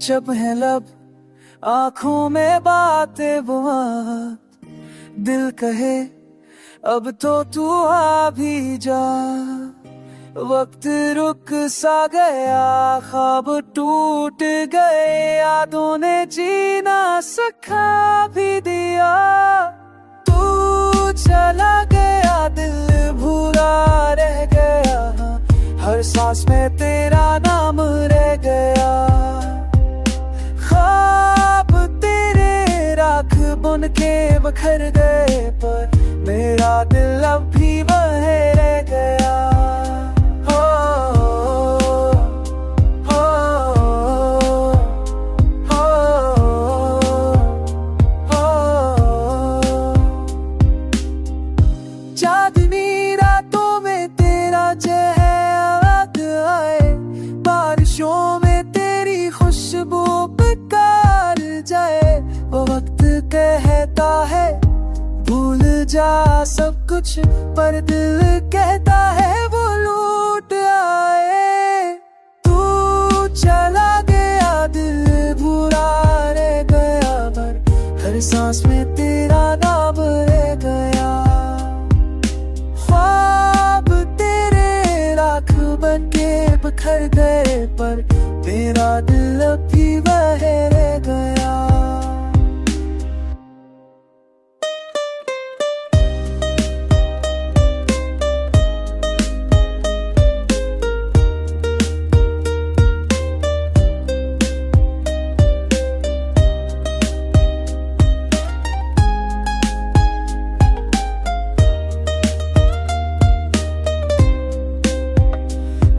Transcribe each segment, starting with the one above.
जब है लब आंखों में बातें वो दिल कहे अब तो तू आ भी जा। वक्त रुक सा गया, ख्वाब टूट गए, यादों ने जीना सिखा भी दिया। तू चला गया, दिल भूला रह गया, हर सांस में तेरा नाम रह गया। ख्वाब तेरे राख बुन के बखर गए, पर मेरा दिल अब भी वहीं रह गया। चांदनी रातों में तेरा चेहरा आए, बारिशों में तेरी खुशबू बेकार जाए। वो वक्त कहता है भूल जा सब कुछ, पर दिल कहता है वो लौट आए। तू चला गया, दिल भूला रह गया, पर हर सांस में तेरा नाम रह गया। ख्वाब तेरे राख बन के बिखर गए, पर तेरा दिल अब भी वहीं रह गया।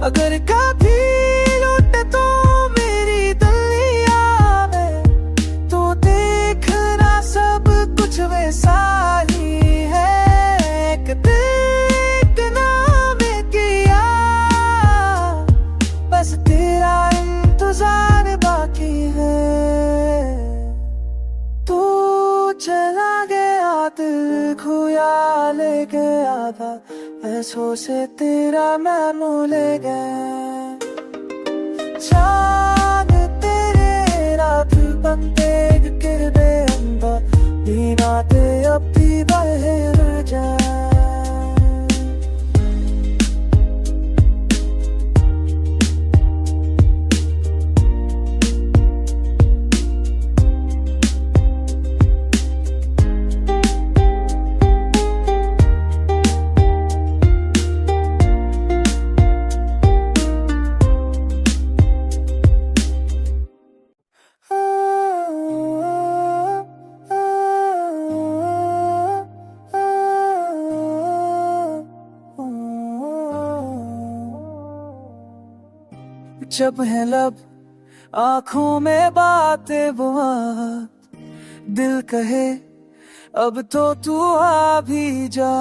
अगर कभी लौटे तो मेरी दुनिया में, तो देखना सब कुछ वैसा ही है। एक देखना मैं किया, बस तेरा इंतजार बाकी है। तू चला गया, दिल खोया ले गया था, ऐसों से तेरा नाम ले गए। चांद तेरे रात बनते गिर गए अंदर, बिना ते अब भी बह जाए। जब है लब आंखों में बातें वो दिल कहे अब तो तू आ भी जा।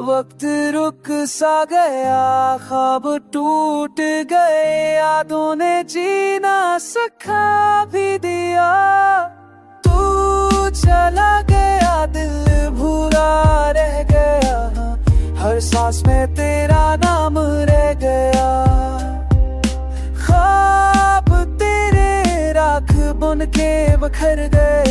वक्त रुक सा गया, ख्वाब टूट गए, यादों ने जीना सिखा भी दिया। तू चला गया, दिल भूला रह गया, हर सांस में तेरा नाम रह गया। ख्वाब तेरे राख बुन के बखर गए,